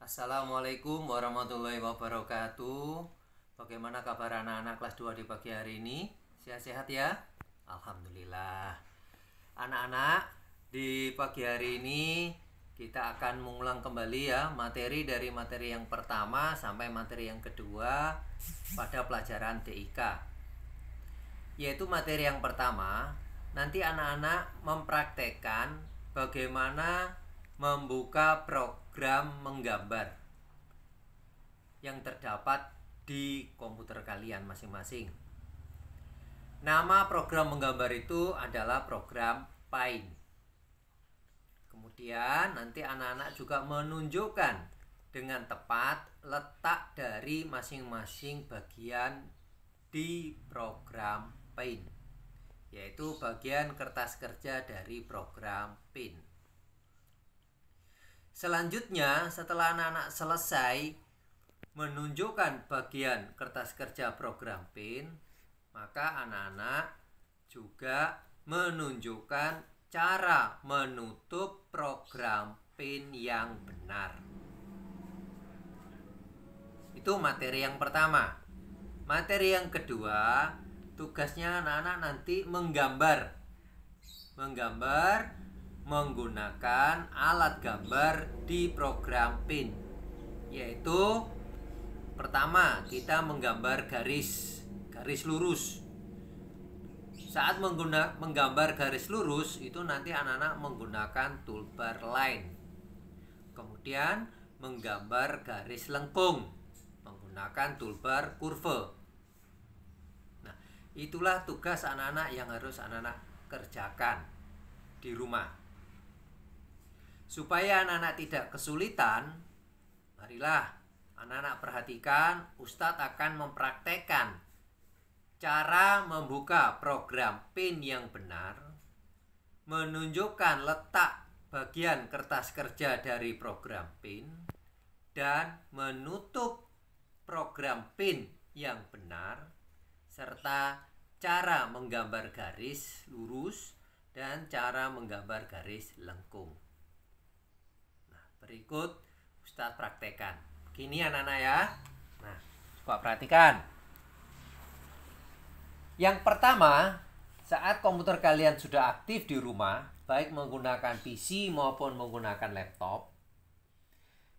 Assalamualaikum warahmatullahi wabarakatuh. Bagaimana kabar anak-anak kelas 2 di pagi hari ini? Sehat-sehat ya? Alhamdulillah. Anak-anak, di pagi hari ini kita akan mengulang kembali ya materi dari materi yang pertama sampai materi yang kedua pada pelajaran TIK. Yaitu materi yang pertama, nanti anak-anak mempraktekkan bagaimana membuka program menggambar yang terdapat di komputer kalian masing-masing. Nama program menggambar itu adalah program Paint. Kemudian nanti anak-anak juga menunjukkan dengan tepat letak dari masing-masing bagian di program Paint, yaitu bagian kertas kerja dari program Paint. Selanjutnya, setelah anak-anak selesai menunjukkan bagian kertas kerja program Paint, maka anak-anak juga menunjukkan cara menutup program Paint yang benar. Itu materi yang pertama. Materi yang kedua, tugasnya anak-anak nanti menggambar menggunakan alat gambar di program Paint, yaitu pertama kita menggambar garis lurus. Saat menggambar garis lurus itu nanti anak-anak menggunakan toolbar line. Kemudian menggambar garis lengkung menggunakan toolbar curve. Nah, itulah tugas anak-anak yang harus anak-anak kerjakan di rumah. Supaya anak-anak tidak kesulitan, marilah anak-anak perhatikan, Ustadz akan mempraktekkan cara membuka program Paint yang benar, menunjukkan letak bagian kertas kerja dari program Paint, dan menutup program Paint yang benar, serta cara menggambar garis lurus dan cara menggambar garis lengkung. Nah, berikut Ustadz praktekkan. Begini anak-anak ya. Nah, coba perhatikan. Yang pertama, saat komputer kalian sudah aktif di rumah, baik menggunakan PC maupun menggunakan laptop,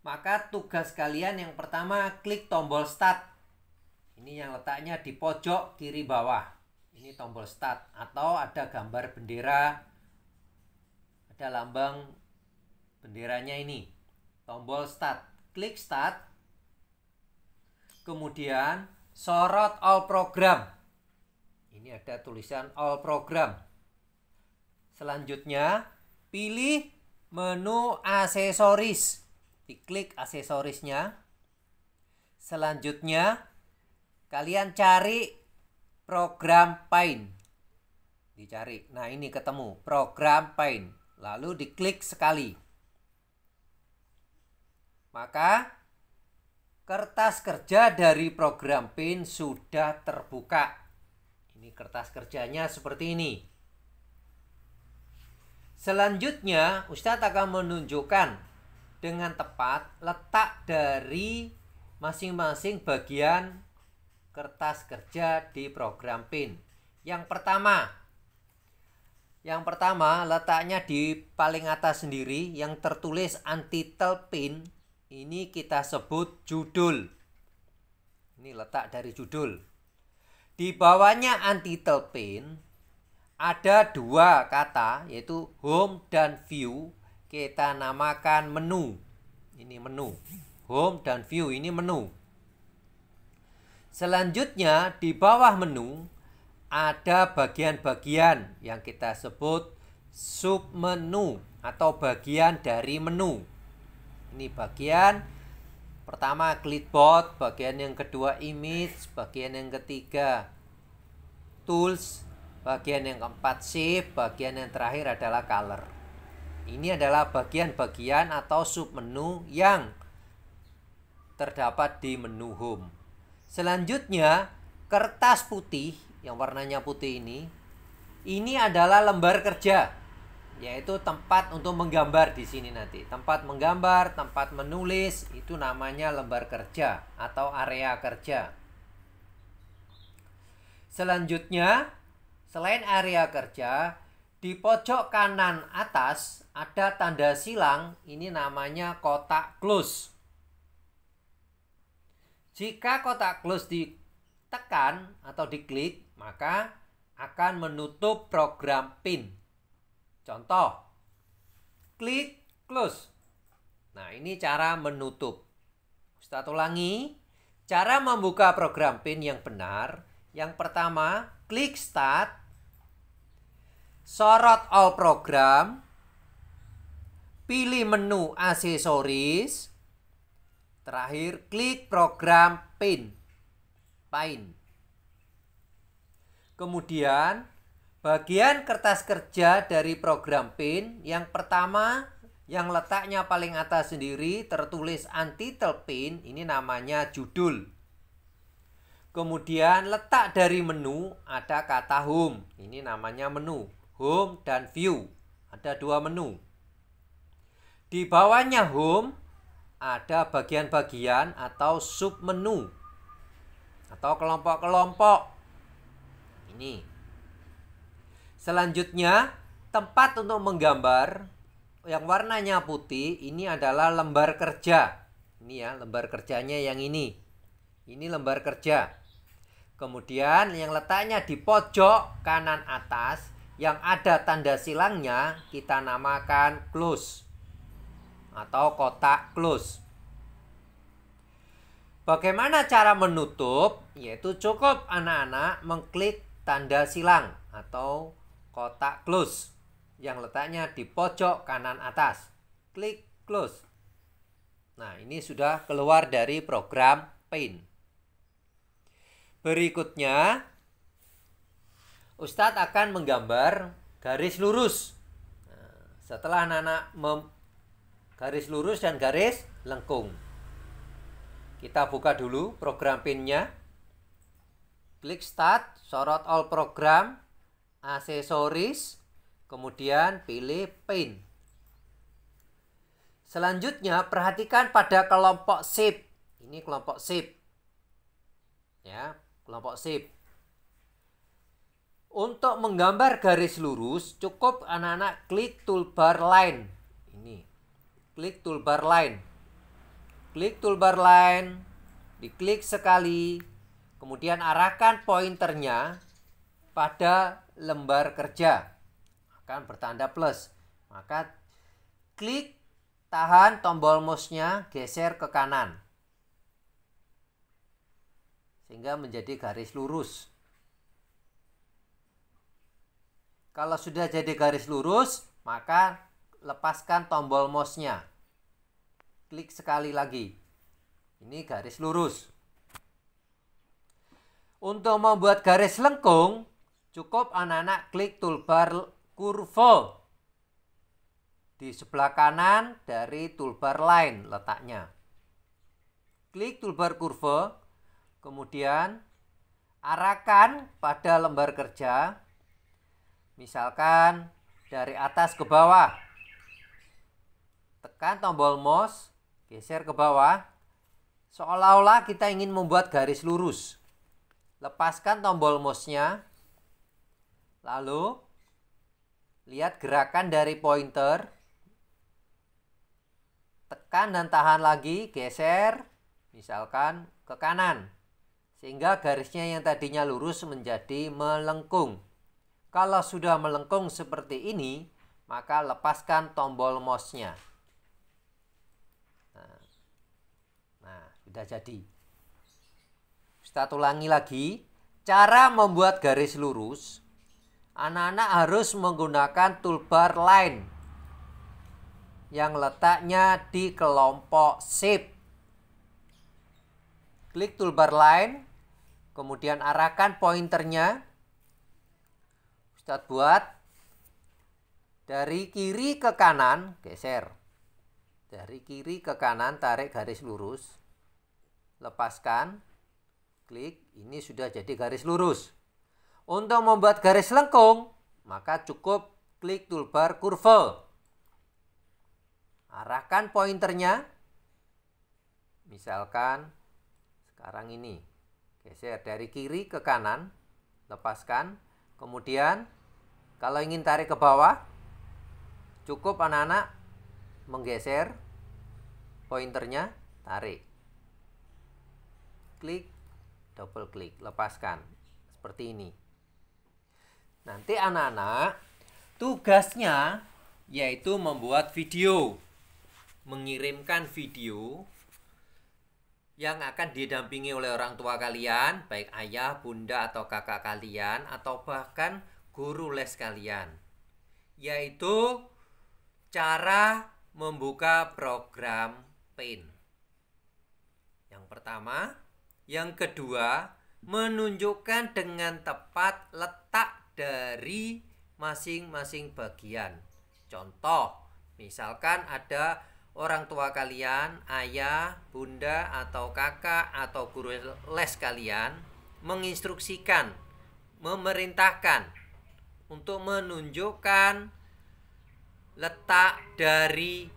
maka tugas kalian yang pertama klik tombol Start. Ini yang letaknya di pojok kiri bawah. Ini tombol Start, atau ada gambar bendera, ada lambang benderanya ini. Tombol Start, klik Start. Kemudian sorot All Program. Ini ada tulisan All Program. Selanjutnya pilih menu aksesoris. Diklik aksesorisnya. Selanjutnya kalian cari program Paint. Dicari. Nah, ini ketemu program Paint. Lalu diklik sekali. Maka kertas kerja dari program Paint sudah terbuka. Ini kertas kerjanya seperti ini. Selanjutnya, Ustadz akan menunjukkan dengan tepat letak dari masing-masing bagian kertas kerja di program Paint. Yang pertama letaknya di paling atas sendiri yang tertulis Untitled Paint. Ini kita sebut judul. Ini letak dari judul. Di bawahnya Untitled Paint ada dua kata, yaitu Home dan View. Kita namakan menu. Ini menu. Home dan View ini menu. Selanjutnya di bawah menu ada bagian-bagian yang kita sebut submenu atau bagian dari menu. Ini bagian pertama clipboard, bagian yang kedua image, bagian yang ketiga tools, bagian yang keempat shape, bagian yang terakhir adalah color. Ini adalah bagian-bagian atau submenu yang terdapat di menu home. Selanjutnya, kertas putih yang warnanya putih ini adalah lembar kerja yaitu tempat untuk menggambar di sini nanti. Tempat menggambar, tempat menulis, itu namanya lembar kerja atau area kerja. Selanjutnya, selain area kerja, di pojok kanan atas ada tanda silang, ini namanya kotak close. Jika kotak close ditekan atau diklik, maka akan menutup program pin. Contoh, klik close. Nah, ini cara menutup. Ustadz ulangi, cara membuka program pin yang benar. Yang pertama, klik start, sorot all program, pilih menu aksesoris, terakhir klik program pin. Kemudian bagian kertas kerja dari program pin yang pertama yang letaknya paling atas sendiri tertulis untitled pin, ini namanya judul. Kemudian letak dari menu ada kata home, ini namanya menu. Home dan view, ada dua menu. Di bawahnya home ada bagian-bagian atau sub menu atau kelompok-kelompok. Ini. Selanjutnya, tempat untuk menggambar yang warnanya putih, ini adalah lembar kerja. Ini ya, lembar kerjanya yang ini. Ini lembar kerja. Kemudian yang letaknya di pojok kanan atas, yang ada tanda silangnya, kita namakan close atau kotak close. Bagaimana cara menutup? Yaitu cukup anak-anak mengklik tanda silang atau kotak close yang letaknya di pojok kanan atas. Klik close. Nah, ini sudah keluar dari program Paint. Berikutnya, Ustadz akan menggambar garis lurus. Nah, setelah anak-anak garis lurus dan garis lengkung. Kita buka dulu program Paint-nya. Klik start, sorot all program, aksesoris, kemudian pilih Paint. Selanjutnya perhatikan pada kelompok shape. Ini kelompok shape. Ya, kelompok shape. Untuk menggambar garis lurus cukup anak-anak klik toolbar line. Ini. Klik toolbar line. Klik toolbar line, diklik sekali. Kemudian arahkan pointernya pada lembar kerja, akan bertanda plus. Maka klik, tahan tombol mouse-nya, geser ke kanan sehingga menjadi garis lurus. Kalau sudah jadi garis lurus, maka lepaskan tombol mouse-nya, klik sekali lagi. Ini garis lurus. Untuk membuat garis lengkung, cukup anak-anak klik toolbar kurva di sebelah kanan dari toolbar line letaknya. Klik toolbar kurva, kemudian arahkan pada lembar kerja, misalkan dari atas ke bawah. Tekan tombol mouse, geser ke bawah, seolah-olah kita ingin membuat garis lurus. Lepaskan tombol mouse-nya, lalu lihat gerakan dari pointer, tekan dan tahan lagi, geser misalkan ke kanan, sehingga garisnya yang tadinya lurus menjadi melengkung. Kalau sudah melengkung seperti ini, maka lepaskan tombol mouse-nya. Nah, sudah jadi. Ustadz ulangi lagi, cara membuat garis lurus, anak-anak harus menggunakan toolbar line yang letaknya di kelompok shape. Klik toolbar line, kemudian arahkan pointernya. Ustadz buat dari kiri ke kanan, geser. Dari kiri ke kanan, tarik garis lurus. Lepaskan. Klik, ini sudah jadi garis lurus. Untuk membuat garis lengkung, maka cukup klik toolbar kurva. Arahkan pointernya. Misalkan sekarang ini. Geser dari kiri ke kanan. Lepaskan. Kemudian kalau ingin tarik ke bawah, cukup anak-anak menggeser pointernya, tarik. Klik, double klik, lepaskan. Seperti ini. Nanti anak-anak tugasnya yaitu membuat video. Mengirimkan video yang akan didampingi oleh orang tua kalian, baik ayah, bunda, atau kakak kalian, atau bahkan guru les kalian. Yaitu cara membuka program Paint. Yang pertama. Yang kedua, menunjukkan dengan tepat letak dari masing-masing bagian. Contoh, misalkan ada orang tua kalian, ayah, bunda, atau kakak, atau guru les kalian menginstruksikan, memerintahkan untuk menunjukkan letak dari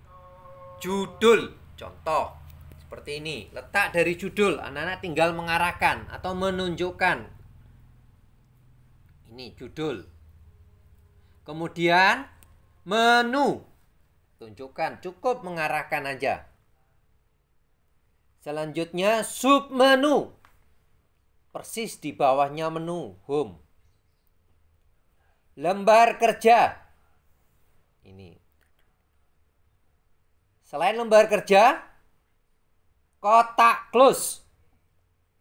judul. Contoh seperti ini, letak dari judul. Anak-anak tinggal mengarahkan atau menunjukkan. Ini judul. Kemudian menu. Tunjukkan, cukup mengarahkan aja. Selanjutnya submenu. Persis di bawahnya menu, home. Lembar kerja. Ini. Selain lembar kerja, kotak close.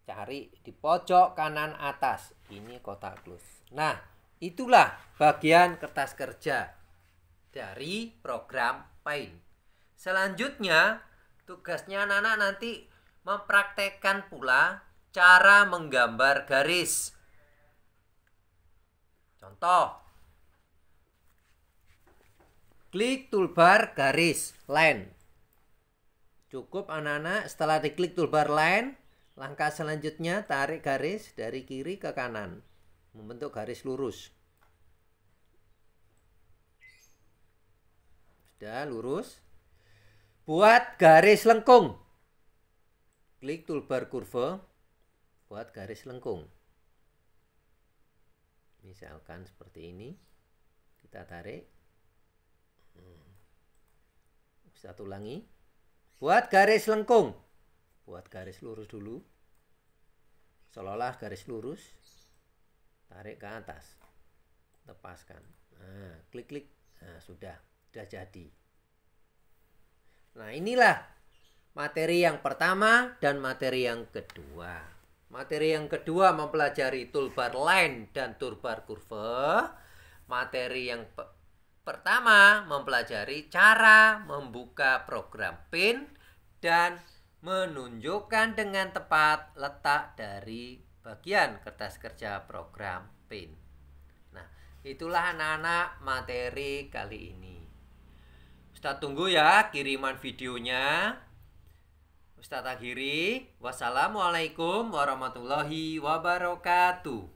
Cari di pojok kanan atas. Ini kotak close. Nah, itulah bagian kertas kerja dari program Paint. Selanjutnya, tugasnya anak-anak nanti mempraktekkan pula cara menggambar garis. Contoh. Klik toolbar garis, line. Cukup anak-anak setelah diklik toolbar line, langkah selanjutnya tarik garis dari kiri ke kanan. Membentuk garis lurus. Sudah lurus. Buat garis lengkung. Klik toolbar kurva. Buat garis lengkung. Misalkan seperti ini. Kita tarik. Satu ulangi. Buat garis lengkung. Buat garis lurus dulu. Seolah-olah garis lurus. Tarik ke atas. Lepaskan. Nah, klik-klik. Nah, sudah jadi. Nah, inilah materi yang pertama dan materi yang kedua. Materi yang kedua mempelajari toolbar line dan toolbar kurva. Materi yang pertama mempelajari cara membuka program Paint dan menunjukkan dengan tepat letak dari bagian kertas kerja program Paint. Nah, itulah anak-anak materi kali ini. Ustadz tunggu ya kiriman videonya. Ustadz akhiri. Wassalamualaikum warahmatullahi wabarakatuh.